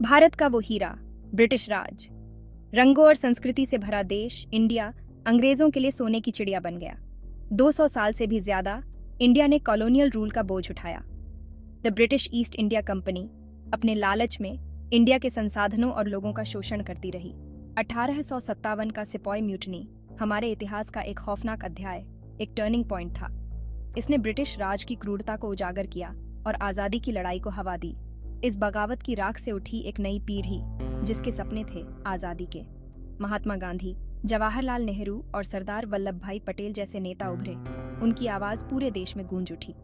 भारत का वो हीरा, ब्रिटिश राज। रंगों और संस्कृति से भरा देश इंडिया अंग्रेजों के लिए सोने की चिड़िया बन गया। 200 साल से भी ज्यादा इंडिया ने कॉलोनियल रूल का बोझ उठाया। The British east India company अपने लालच में इंडिया के संसाधनों और लोगों का शोषण करती रही। 1857 का सिपॉय म्यूटनी हमारे इतिहास का एक खौफनाक अध्याय, एक टर्निंग पॉइंट था। इसने ब्रिटिश राज की क्रूरता को उजागर किया और आज़ादी की लड़ाई को हवा दी। इस बगावत की राख से उठी एक नई पीढ़ी जिसके सपने थे आज़ादी के। महात्मा गांधी, जवाहरलाल नेहरू और सरदार वल्लभ भाई पटेल जैसे नेता उभरे। उनकी आवाज़ पूरे देश में गूंज उठी।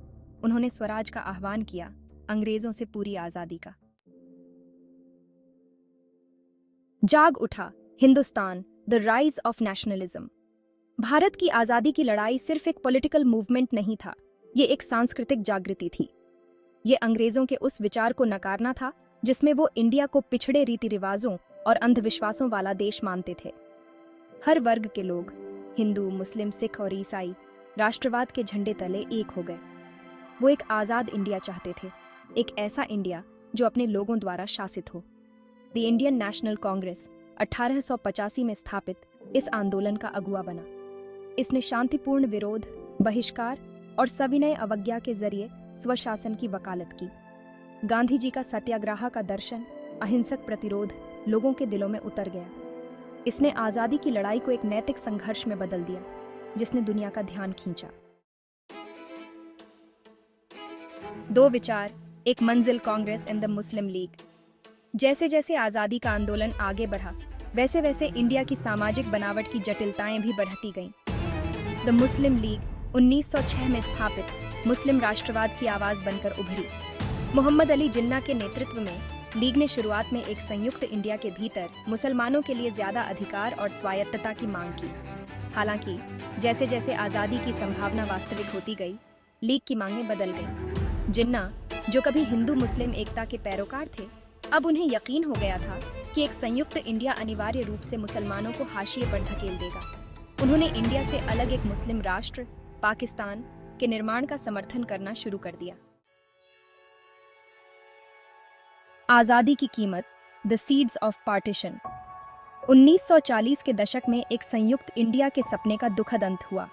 उन्होंने स्वराज का आह्वान किया, अंग्रेजों से पूरी आज़ादी का। जाग उठा Hindustan, the rise of nationalism. Bharat की आज़ादी की लड़ाई सिर्फ एक पॉलिटिकल मूवमेंट नहीं था, ये एक सांस्कृतिक जागृति थी। ये अंग्रेजों के उस विचार को नकारना था जिसमें वो इंडिया को पिछड़े रीति रिवाजों और अंधविश्वासों वाला देश मानते थे। हर वर्ग के लोग, हिंदू, मुस्लिम, सिख और ईसाई, राष्ट्रवाद के झंडे तले एक हो गए। वो एक आज़ाद इंडिया चाहते थे, एक ऐसा इंडिया जो अपने लोगों द्वारा शासित हो। द इंडियन नेशनल कांग्रेस 1885 में स्थापित इस आंदोलन का अगुवा बना। इसने शांतिपूर्ण विरोध, बहिष्कार और सविनय अवज्ञा के जरिए स्वशासन की वकालत की। गांधी जी का सत्याग्रह का दर्शन, अहिंसक प्रतिरोध लोगों के दिलों में उतर गया। इसने आज़ादी की लड़ाई को एक नैतिक संघर्ष में बदल दिया जिसने दुनिया का ध्यान खींचा। दो विचार, एक मंजिल, Congress and the Muslim league. जैसे जैसे आज़ादी का आंदोलन आगे बढ़ा, वैसे वैसे इंडिया की सामाजिक बनावट की जटिलताएं भी बढ़ती गईं। द मुस्लिम लीग 1906 में स्थापित मुस्लिम राष्ट्रवाद की आवाज बनकर उभरी। मोहम्मद अली जिन्ना के नेतृत्व में लीग ने शुरुआत में एक संयुक्त इंडिया के भीतर मुसलमानों के लिए ज्यादा अधिकार और स्वायत्तता की मांग की। हालांकि जैसे जैसे आज़ादी की संभावना वास्तविक होती गई, लीग की मांगें बदल गईं। जिन्ना, जो कभी हिंदू मुस्लिम एकता के पैरोकार थे, अब उन्हें यकीन हो गया था कि एक संयुक्त इंडिया अनिवार्य रूप से मुसलमानों को हाशिए पर धकेल देगा। उन्होंने इंडिया से अलग एक मुस्लिम राष्ट्र, पाकिस्तान, के निर्माण का समर्थन करना शुरू कर दिया। आज़ादी की कीमत, द सीड्स ऑफ पार्टीशन। 1940 के दशक में एक संयुक्त इंडिया के सपने का दुखद अंत हुआ।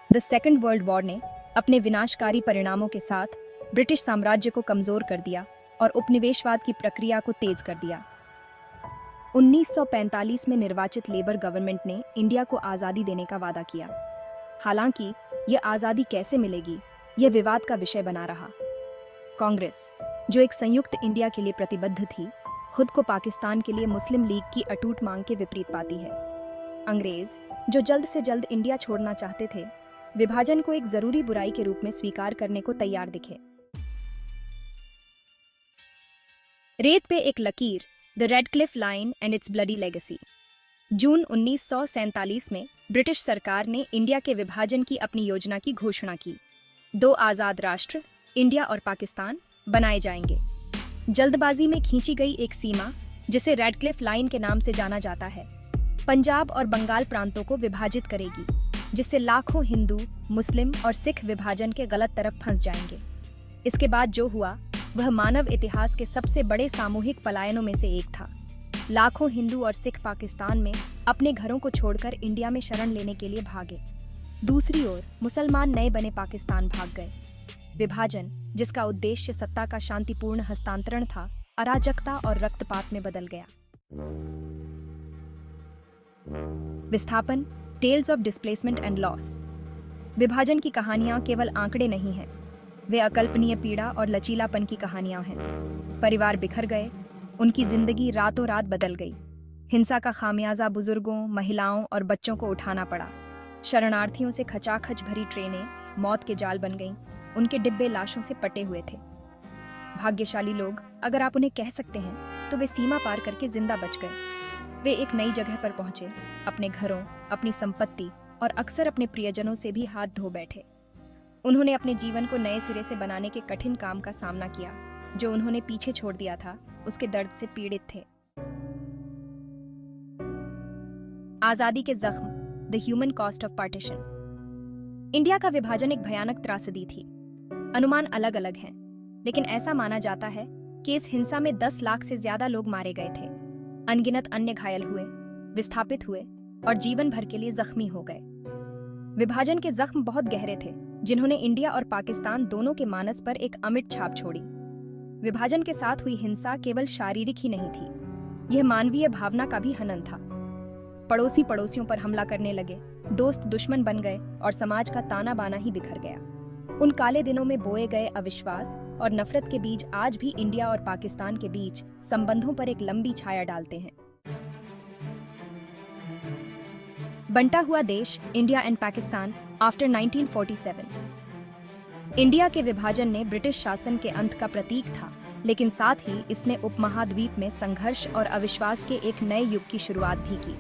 द सेकेंड वर्ल्ड वॉर ने अपने विनाशकारी परिणामों के साथ ब्रिटिश साम्राज्य को कमजोर कर दिया और उपनिवेशवाद की प्रक्रिया को तेज कर दिया। 1945 में निर्वाचित लेबर गवर्नमेंट ने इंडिया को आज़ादी देने का वादा किया। हालांकि यह आज़ादी कैसे मिलेगी, यह विवाद का विषय बना रहा। कांग्रेस, जो एक संयुक्त इंडिया के लिए प्रतिबद्ध थी, खुद को पाकिस्तान के लिए मुस्लिम लीग की अटूट मांग के विपरीत पाती है। अंग्रेज, जो जल्द से जल्द इंडिया छोड़ना चाहते थे, विभाजन को एक जरूरी बुराई के रूप में स्वीकार करने को तैयार दिखे। रेत पे एक लकीर, the Radcliffe line and its bloody legacy. जून 1947 में ब्रिटिश सरकार ने इंडिया के विभाजन की अपनी योजना की घोषणा की। 2 आज़ाद राष्ट्र, इंडिया और पाकिस्तान, बनाए जाएंगे। जल्दबाजी में खींची गई एक सीमा, जिसे रेडक्लिफ लाइन के नाम से जाना जाता है, पंजाब और बंगाल प्रांतों को विभाजित करेगी, जिससे लाखों हिंदू, मुस्लिम और सिख विभाजन के गलत तरफ फंस जाएंगे। इसके बाद जो हुआ वह मानव इतिहास के सबसे बड़े सामूहिक पलायनों में से एक था। लाखों हिंदू और सिख पाकिस्तान में अपने घरों को छोड़कर इंडिया में शरण लेने के लिए भागे। दूसरी ओर मुसलमान नए बने पाकिस्तान भाग गए। विभाजन, जिसका उद्देश्य सत्ता का शांतिपूर्ण हस्तांतरण था, अराजकता और रक्तपात में बदल गया। विस्थापन, tales of displacement and loss. विभाजन की कहानियां केवल आंकड़े नहीं हैं, वे अकल्पनीय पीड़ा और लचीलापन की कहानियां हैं। परिवार बिखर गए, उनकी जिंदगी रातों रात बदल गई। हिंसा का खामियाजा बुजुर्गों, महिलाओं और बच्चों को उठाना पड़ा। शरणार्थियों से खचाखच भरी ट्रेनें मौत के जाल बन गईं, उनके डिब्बे लाशों से पटे हुए थे। भाग्यशाली लोग, अगर आप उन्हें कह सकते हैं, तो वे सीमा पार करके जिंदा बच गए। वे एक नई जगह पर पहुंचे, अपने घरों, अपनी संपत्ति और अक्सर अपने प्रियजनों से भी हाथ धो बैठे। उन्होंने अपने जीवन को नए सिरे से बनाने के कठिन काम का सामना किया। जो उन्होंने पीछे छोड़ दिया था, उसके दर्द से पीड़ित थे। आज़ादी के जख्म, the human cost of partition. India का विभाजन एक भयानक त्रासदी थी। अनुमान अलग अलग हैं, लेकिन ऐसा माना जाता है कि इस हिंसा में 10 लाख से ज्यादा लोग मारे गए थे। अनगिनत अन्य घायल हुए, विस्थापित हुए और जीवन भर के लिए जख्मी हो गए। विभाजन के जख्म बहुत गहरे थे, जिन्होंने इंडिया और पाकिस्तान दोनों के मानस पर एक अमिट छाप छोड़ी। विभाजन के साथ हुई हिंसा केवल शारीरिक ही नहीं थी, यह मानवीय भावना का भी हनन था। पड़ोसी पड़ोसियों पर हमला करने लगे, दोस्त दुश्मन बन गए और समाज का ताना बाना ही बिखर गया। उन काले दिनों में बोए गए अविश्वास और नफरत के बीज आज भी इंडिया और पाकिस्तान के बीच संबंधों पर एक लंबी छाया डालते हैं। बंटा हुआ देश, India and Pakistan after 1947। India के विभाजन ने ब्रिटिश शासन के अंत का प्रतीक था, लेकिन साथ ही इसने उपमहाद्वीप में संघर्ष और अविश्वास के एक नए युग की शुरुआत भी की।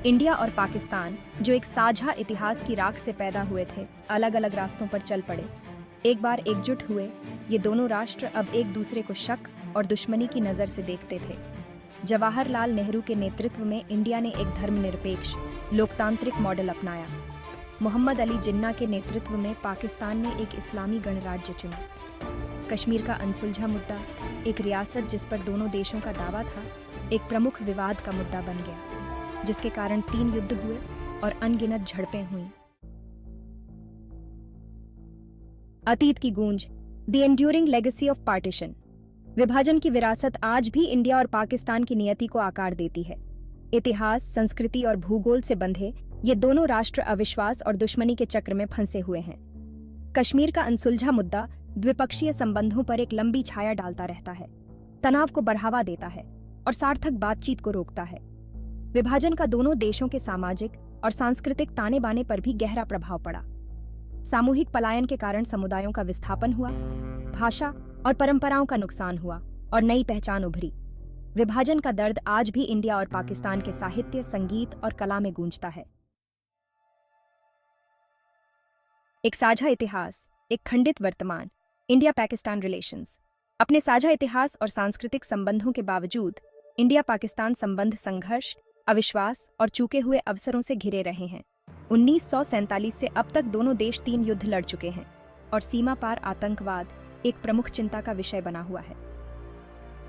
इंडिया और पाकिस्तान, जो एक साझा इतिहास की राख से पैदा हुए थे, अलग अलग रास्तों पर चल पड़े। एक बार एकजुट हुए, ये दोनों राष्ट्र अब एक दूसरे को शक और दुश्मनी की नज़र से देखते थे। जवाहरलाल नेहरू के नेतृत्व में इंडिया ने एक धर्मनिरपेक्ष, लोकतांत्रिक मॉडल अपनाया। मोहम्मद अली जिन्ना के नेतृत्व में पाकिस्तान ने एक इस्लामी गणराज्य चुना। कश्मीर का अनसुलझा मुद्दा, एक रियासत जिस पर दोनों देशों का दावा था, एक प्रमुख विवाद का मुद्दा बन गया, जिसके कारण 3 युद्ध हुए और अनगिनत झड़पें हुईं। अतीत की गूंज, the enduring legacy of partition. विभाजन की विरासत आज भी इंडिया और पाकिस्तान की नियति को आकार देती है। इतिहास, संस्कृति और भूगोल से बंधे ये दोनों राष्ट्र अविश्वास और दुश्मनी के चक्र में फंसे हुए हैं। कश्मीर का अनसुलझा मुद्दा द्विपक्षीय संबंधों पर एक लंबी छाया डालता रहता है, तनाव को बढ़ावा देता है और सार्थक बातचीत को रोकता है। विभाजन का दोनों देशों के सामाजिक और सांस्कृतिक ताने बाने पर भी गहरा प्रभाव पड़ा। सामूहिक पलायन के कारण समुदायों का विस्थापन हुआ, भाषा और परंपराओं का नुकसान हुआ और नई पहचान उभरी। विभाजन का दर्द आज भी इंडिया और पाकिस्तान के साहित्य, संगीत और कला में गूंजता है। एक साझा इतिहास, एक खंडित वर्तमान। India Pakistan relations. अपने साझा इतिहास और सांस्कृतिक संबंधों के बावजूद इंडिया पाकिस्तान संबंध संघर्ष, अविश्वास और चूके हुए अवसरों से घिरे रहे हैं। 1947 से अब तक दोनों देश 3 युद्ध लड़ चुके हैं और सीमा पार आतंकवाद एक प्रमुख चिंता का विषय बना हुआ है।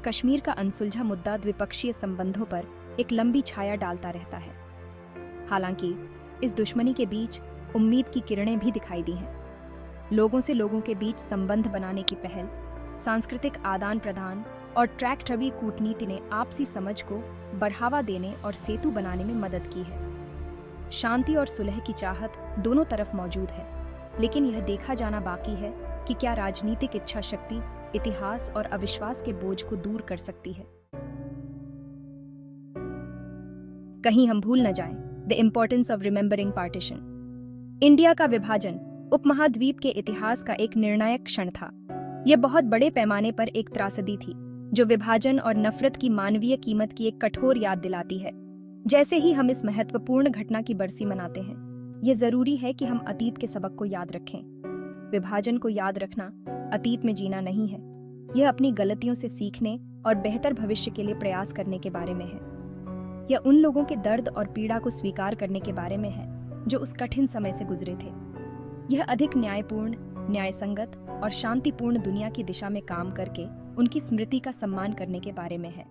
कश्मीर का अनसुलझा मुद्दा द्विपक्षीय संबंधों पर एक लंबी छाया डालता रहता है। हालांकि इस दुश्मनी के बीच उम्मीद की किरणें भी दिखाई दी हैं। लोगों से लोगों के बीच संबंध बनाने की पहल, सांस्कृतिक आदान प्रदान और ट्रैक ट्रबी कूटनीति ने आपसी समझ को बढ़ावा देने और सेतु बनाने में मदद की है। शांति और सुलह की चाहत दोनों तरफ मौजूद है, लेकिन यह देखा जाना बाकी है कि क्या राजनीतिक इच्छा शक्ति इतिहास और अविश्वास के बोझ को दूर कर सकती है। कहीं हम भूल न जाएं, the importance of remembering partition. India का विभाजन उपमहाद्वीप के इतिहास का एक निर्णायक क्षण था। यह बहुत बड़े पैमाने पर एक त्रासदी थी, जो विभाजन और नफरत की मानवीय कीमत की एक कठोर याद दिलाती है। जैसे ही हम इस महत्वपूर्ण घटना की बरसी मनाते हैं, यह जरूरी है कि हम अतीत के सबक को याद रखें। विभाजन को याद रखना अतीत में जीना नहीं है, यह अपनी गलतियों से सीखने और बेहतर भविष्य के लिए प्रयास करने के बारे में है। यह उन लोगों के दर्द और पीड़ा को स्वीकार करने के बारे में है जो उस कठिन समय से गुजरे थे। यह अधिक न्यायपूर्ण, न्यायसंगत और शांतिपूर्ण दुनिया की दिशा में काम करके उनकी स्मृति का सम्मान करने के बारे में है।